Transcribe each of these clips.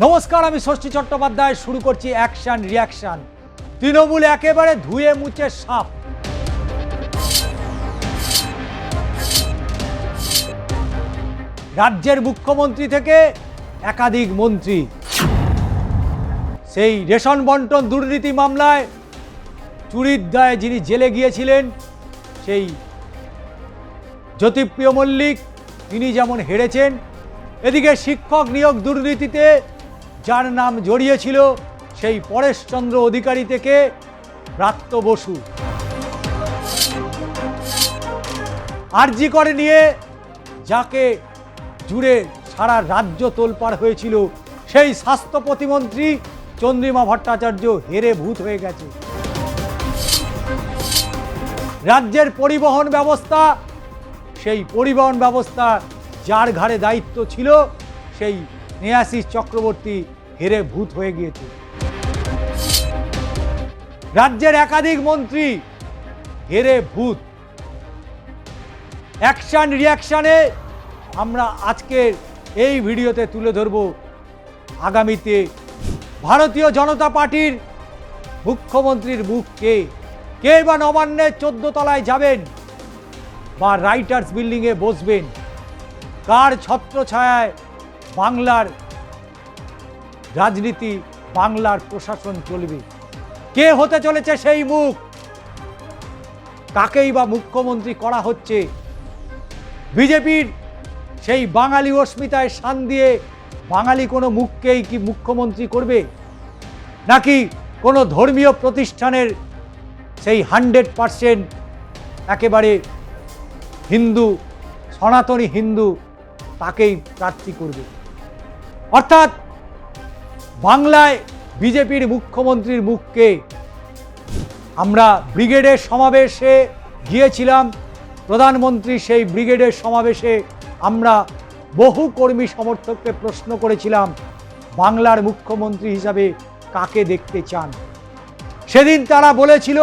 নমস্কার, আমি ষষ্ঠী চট্টোপাধ্যায়। শুরু করছি অ্যাকশন রিয়াকশন। তৃণমূল একেবারে ধুয়ে মুছে সাফ। রাজ্যের মুখ্যমন্ত্রী থেকে একাধিক মন্ত্রী, সেই রেশন বন্টন দুর্নীতি মামলায় চুরির দায়ে যিনি জেলে গিয়েছিলেন, সেই জ্যোতিপ্রিয় মল্লিক, তিনি যেমন হেরেছেন, এদিকে শিক্ষক নিয়োগ দুর্নীতিতে যার নাম জড়িয়েছিল সেই পরেশচন্দ্র অধিকারী থেকে ব্রাত্য বসু, আরজি করে নিয়ে যাকে জুড়ে সারা রাজ্য তোলপাড় হয়েছিল, সেই স্বাস্থ্য প্রতিমন্ত্রী চন্দ্রিমা ভট্টাচার্য হেরে ভূত হয়ে গেছে। রাজ্যের পরিবহন ব্যবস্থা, সেই পরিবহন ব্যবস্থা যার ঘাড়ে দায়িত্ব ছিল সেই স্নেহাশিস চক্রবর্তী হেরে ভূত হয়ে গিয়েছে। রাজ্যের একাধিক মন্ত্রী হেরে ভূত। অ্যাকশন রিয়াকশনে আমরা আজকের এই ভিডিওতে তুলে ধরব আগামীতে ভারতীয় জনতা পার্টির মুখ্যমন্ত্রীর মুখ কে, কে বা নবান্নের 14 তলায় যাবেন বা রাইটার্স বিল্ডিংয়ে বসবেন, কার ছত্রছায়ায় বাংলার রাজনীতি, বাংলার প্রশাসন চলবে, কে হতে চলেছে সেই মুখ, কাকেই বা মুখ্যমন্ত্রী করা হচ্ছে। বিজেপির সেই বাঙালি অস্মিতায় শান দিয়ে বাঙালি কোনো মুখকেই কি মুখ্যমন্ত্রী করবে, নাকি কোনো ধর্মীয় প্রতিষ্ঠানের সেই 100% একেবারে হিন্দু, সনাতনী হিন্দু, তাকেই প্রার্থী করবে। অর্থাৎ বাংলায় বিজেপির মুখ্যমন্ত্রীর মুখকে আমরা ব্রিগেডের সমাবেশে গিয়েছিলাম, প্রধানমন্ত্রী সেই ব্রিগেডের সমাবেশে আমরা বহু কর্মী সমর্থককে প্রশ্ন করেছিলাম বাংলার মুখ্যমন্ত্রী হিসাবে কাকে দেখতে চান। সেদিন তারা বলেছিল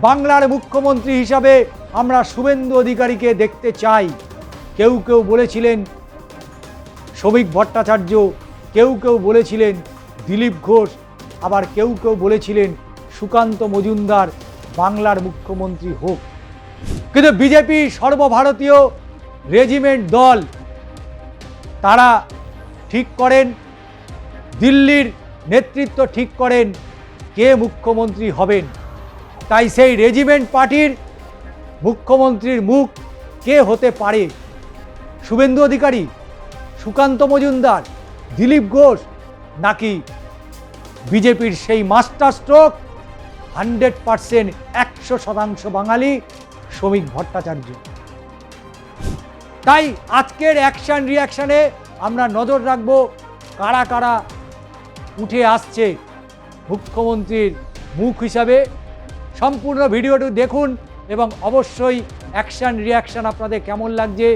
বাংলার মুখ্যমন্ত্রী হিসাবে আমরা শুভেন্দু অধিকারীকে দেখতে চাই। কেউ কেউ বলেছিলেন শ্রমিক ভট্টাচার্য, কেউ কেউ বলেছিলেন দিলীপ ঘোষ, আবার কেউ কেউ বলেছিলেন সুকান্ত মজুমদার বাংলার মুখ্যমন্ত্রী হোক। কিন্তু বিজেপি সর্বভারতীয় রেজিমেন্ট দল, তারা ঠিক করেন, দিল্লির নেতৃত্ব ঠিক করেন কে মুখ্যমন্ত্রী হবেন। তাই সেই রেজিমেন্ট পার্টির মুখ্যমন্ত্রীর মুখ কে হতে পারে? শুভেন্দু অধিকারী, সুকান্ত মজুমদার, দিলীপ ঘোষ, নাকি বিজেপির সেই মাস্টার স্ট্রোক 100% 100% বাঙালি শ্রমিক ভট্টাচার্য? তাই আজকের অ্যাকশন রিয়াকশনে আমরা নজর রাখব কারা কারা উঠে আসছে মুখ্যমন্ত্রীর মুখ হিসাবে। সম্পূর্ণ ভিডিওটি দেখুন এবং অবশ্যই অ্যাকশন রিয়াকশন আপনাদের কেমন লাগছে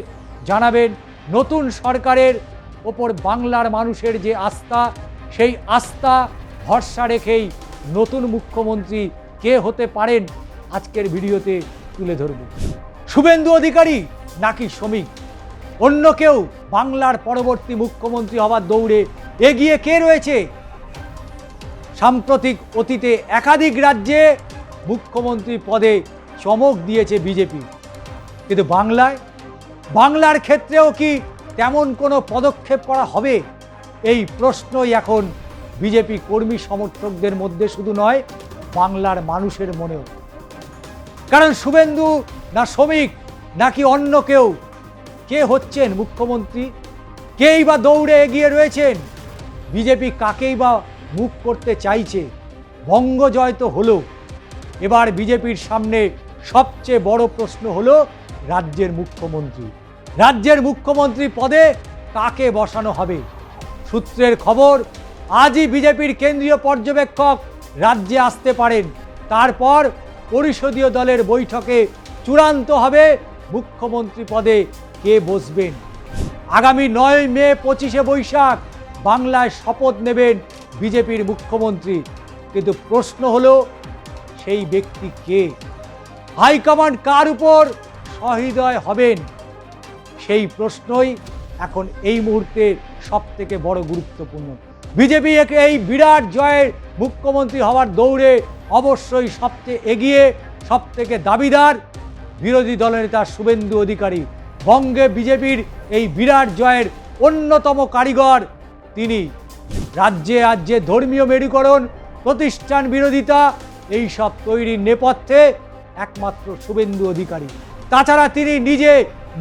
জানাবেন। নতুন সরকারের ওপর বাংলার মানুষের যে আস্থা, সেই আস্থা ভরসা রেখেই নতুন মুখ্যমন্ত্রী কে হতে পারেন আজকের ভিডিওতে তুলে ধরব। শুভেন্দু অধিকারী নাকি শ্রমিক, অন্য কেউ বাংলার পরবর্তী মুখ্যমন্ত্রী হওয়ার দৌড়ে এগিয়ে কে রয়েছে? সাম্প্রতিক অতীতে একাধিক রাজ্যে মুখ্যমন্ত্রী পদে চমক দিয়েছে বিজেপি, কিন্তু বাংলার ক্ষেত্রেও কি তেমন কোনো পদক্ষেপ করা হবে? এই প্রশ্নই এখন বিজেপি কর্মী সমর্থকদের মধ্যে শুধু নয়, বাংলার মানুষের মনেও। কারণ শুভেন্দু না শ্রমিক নাকি অন্য কেউ, কে হচ্ছেন মুখ্যমন্ত্রী, কেই বা দৌড়ে এগিয়ে রয়েছেন? বিজেপি কাকেই বা মুখ করতে চাইছে? বঙ্গ জয় তো হলো, এবার বিজেপির সামনে সবচেয়ে বড় প্রশ্ন হলো রাজ্যের মুখ্যমন্ত্রী। রাজ্যের মুখ্যমন্ত্রী পদে কাকে বসানো হবে? সূত্রের খবর, আজই বিজেপির কেন্দ্রীয় পর্যবেক্ষক রাজ্যে আসতে পারেন। তারপর পরিষদীয় দলের বৈঠকে চূড়ান্ত হবে মুখ্যমন্ত্রী পদে কে বসবেন। আগামী 9 মে 25শে বৈশাখ বাংলায় শপথ নেবেন বিজেপির মুখ্যমন্ত্রী। কিন্তু প্রশ্ন হলো সেই ব্যক্তি কে? হাইকমান্ড কার উপর সহৃদয় হবেন? সেই প্রশ্নই এখন এই মুহূর্তে সবথেকে বড় গুরুত্বপূর্ণ। বিজেপি এই বিরাট জয়ের মুখ্যমন্ত্রী হওয়ার দৌড়ে অবশ্যই সবচেয়ে এগিয়ে, সবথেকে দাবিদার বিরোধী দলনেতা শুভেন্দু অধিকারী। বঙ্গে বিজেপির এই বিরাট জয়ের অন্যতম কারিগর তিনি। রাজ্যে রাজ্যে ধর্মীয় মেরুকরণ, প্রতিষ্ঠান বিরোধিতা এই সব তৈরির নেপথ্যে একমাত্র শুভেন্দু অধিকারী। তাছাড়া তিনি নিজে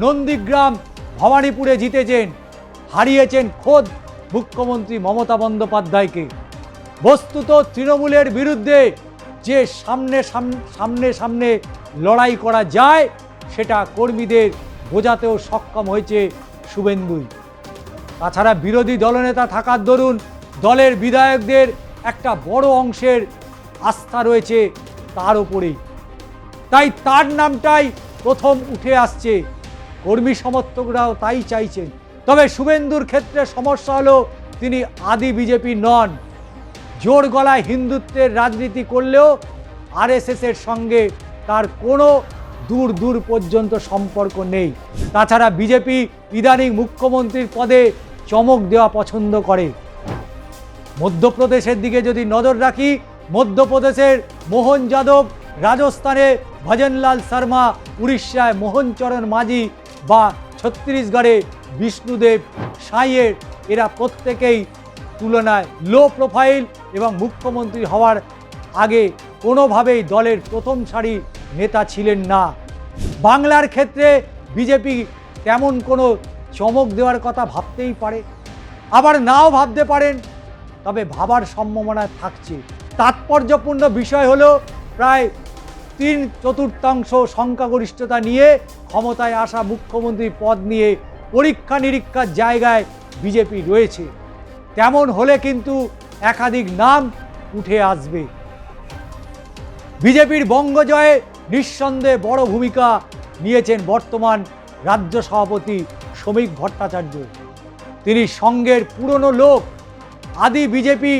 নন্দীগ্রাম, ভবানীপুরে জিতেছেন, হারিয়েছেন খোদ মুখ্যমন্ত্রী মমতা বন্দ্যোপাধ্যায়কে। বস্তুত তৃণমূলের বিরুদ্ধে যে সামনে সামনে লড়াই করা যায় সেটা কর্মীদের বোঝাতেও সক্ষম হয়েছে শুভেন্দুই। তাছাড়া বিরোধী দলনেতা থাকার দরুন দলের বিধায়কদের একটা বড় অংশের আস্থা রয়েছে তার উপরেই, তাই তার নামটাই প্রথম উঠে আসছে। কর্মী সমর্থকরাও তাই চাইছেন। তবে শুভেন্দুর ক্ষেত্রে সমস্যা হলো তিনি আদি বিজেপি নন। জোর গলায় হিন্দুত্বের রাজনীতি করলেও আরএসএসের সঙ্গে তার কোনো দূর পর্যন্ত সম্পর্ক নেই। তাছাড়া বিজেপি ইদানিং মুখ্যমন্ত্রীর পদে চমক দেওয়া পছন্দ করে। মধ্যপ্রদেশের দিকে যদি নজর রাখি, মধ্যপ্রদেশের মোহন যাদব, রাজস্থানে ভজনলাল শর্মা, উড়িষ্যায় মোহনচরণ মাঝি বা ছত্তিশগড়ে বিষ্ণুদেব সাঁইয়ের, এরা প্রত্যেকেই তুলনায় লো প্রোফাইল এবং মুখ্যমন্ত্রী হওয়ার আগে কোনোভাবেই দলের প্রথম সারি নেতা ছিলেন না। বাংলার ক্ষেত্রে বিজেপি তেমন কোনো চমক দেওয়ার কথা ভাবতেই পারে, আবার নাও ভাবতে পারেন, তবে ভাবার সম্ভাবনা থাকছে। তাৎপর্যপূর্ণ বিষয় হলো প্রায় 3/4 সংখ্যাগরিষ্ঠতা নিয়ে ক্ষমতায় আসা মুখ্যমন্ত্রী পদ নিয়ে পরীক্ষা নিরীক্ষার জায়গায় বিজেপি রয়েছে। তেমন হলে কিন্তু একাধিক নাম উঠে আসবে। বিজেপির বঙ্গজয়ে নিঃসন্দেহে বড় ভূমিকা নিয়েছেন বর্তমান রাজ্য সভাপতি শ্রমিক ভট্টাচার্য। তিনি সঙ্গের পুরনো লোক। আদি বিজেপি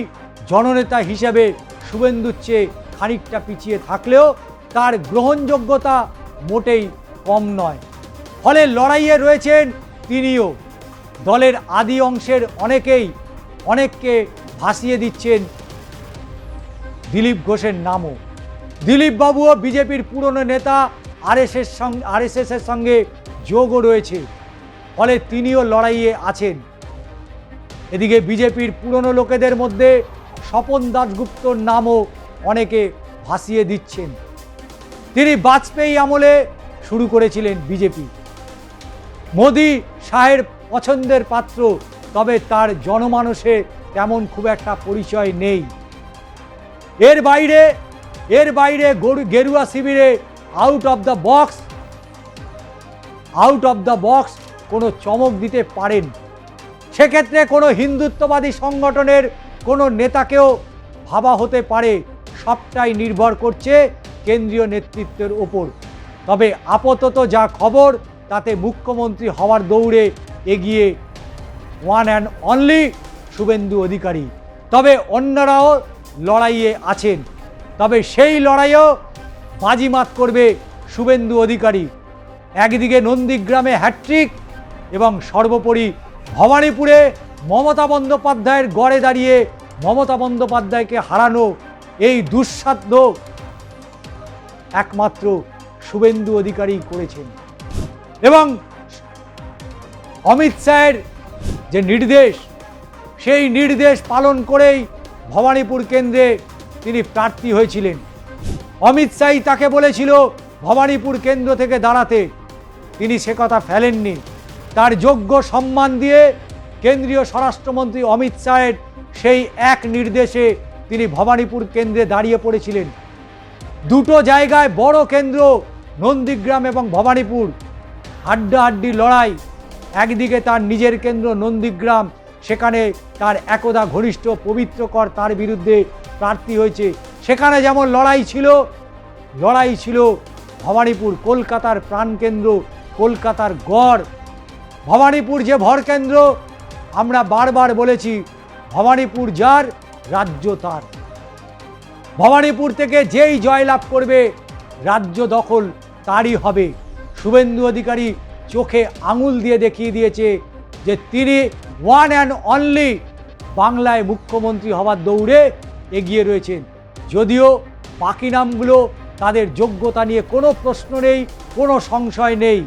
জননেতা হিসেবে শুভেন্দুর চেয়ে খানিকটা পিছিয়ে থাকলেও তার গ্রহণযোগ্যতা মোটেই কম নয়। ফলে লড়াইয়ে রয়েছেন তিনিও। দলের আদি অংশের অনেককে ভাসিয়ে দিচ্ছেন দিলীপ ঘোষের নামও। দিলীপ বাবুও বিজেপির পুরনো নেতা, আরএসএসের সঙ্গে যোগও রয়েছে, ফলে তিনিও লড়াইয়ে আছেন। এদিকে বিজেপির পুরনো লোকেদের মধ্যে স্বপন দাশগুপ্তর নামও অনেকে ভাসিয়ে দিচ্ছেন। তিনি বাজপেয়ী আমলে শুরু করেছিলেন বিজেপি। মোদি শাহের পছন্দের পাত্র, তবে তার জনমানসে তেমন খুব একটা পরিচয় নেই। এর বাইরে গেরুয়া শিবিরে আউট অফ দ্য বক্স কোনো চমক দিতে পারেন। সেক্ষেত্রে কোনো হিন্দুত্ববাদী সংগঠনের কোনো নেতাকেও ভাবা হতে পারে। সবটাই নির্ভর করছে কেন্দ্রীয় নেতৃত্বের ওপর। তবে আপাতত যা খবর তাতে মুখ্যমন্ত্রী হওয়ার দৌড়ে এগিয়ে one and only Suvendu Adhikari. তবে অন্যরাও লড়াইয়ে আছেন, তবে সেই লড়াইও বাজিমাত করবে শুভেন্দু অধিকারী। একদিকে নন্দীগ্রামে হ্যাট্রিক এবং সর্বোপরি ভবানীপুরে মমতা বন্দ্যোপাধ্যায়ের গড়ে দাঁড়িয়ে মমতা বন্দ্যোপাধ্যায়কে হারানো, এই দুঃসাধ্য একমাত্র শুভেন্দু অধিকারী করেছেন। এবং অমিত শাহের যে নির্দেশ, সেই নির্দেশ পালন করেই ভবানীপুর কেন্দ্রে তিনি প্রার্থী হয়েছিলেন। অমিত শাহ তাকে বলেছিল ভবানীপুর কেন্দ্র থেকে দাঁড়াতে, তিনি সে কথা ফেলেননি। তার যোগ্য সম্মান দিয়ে কেন্দ্রীয় স্বরাষ্ট্রমন্ত্রী অমিত শাহের সেই এক নির্দেশে তিনি ভবানীপুর কেন্দ্রে দাঁড়িয়ে পড়েছিলেন। দুটো জায়গায় বড় কেন্দ্র, নন্দীগ্রাম এবং ভবানীপুর, হাড্ডাহাড্ডি লড়াই। একদিকে তার নিজের কেন্দ্র নন্দীগ্রাম, সেখানে তার একদা ঘনিষ্ঠ পবিত্রকর তার বিরুদ্ধে প্রার্থী হয়েছে। সেখানে যেমন লড়াই ছিল ভবানীপুর, কলকাতার প্রাণকেন্দ্র, কলকাতার গড়। ভবানীপুর যে ভরকেন্দ্র, আমরা বারবার বলেছি ভবানীপুর যার, রাজ্য তার। ভবানীপুর থেকে যেই জয়লাভ করবে রাজ্য দখল তারই হবে। শুভেন্দু অধিকারী চোখে আঙুল দিয়ে দেখিয়ে দিয়েছে যে তিনি ওয়ান অ্যান্ড অনলি বাংলায় মুখ্যমন্ত্রী হওয়ার দৌড়ে এগিয়ে রয়েছেন। যদিও বাকি নামগুলো তাদের যোগ্যতা নিয়ে কোনো প্রশ্ন নেই, কোনো সংশয় নেই,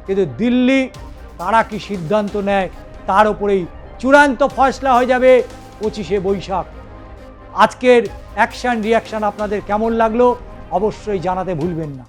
কিন্তু দিল্লি তারা কি সিদ্ধান্ত নেয় তার উপরেই চূড়ান্ত ফয়সলা হয়ে যাবে 25শে বৈশাখ। আজকের অ্যাকশন রিয়াকশন আপনাদের কেমন লাগলো অবশ্যই জানাতে ভুলবেন না।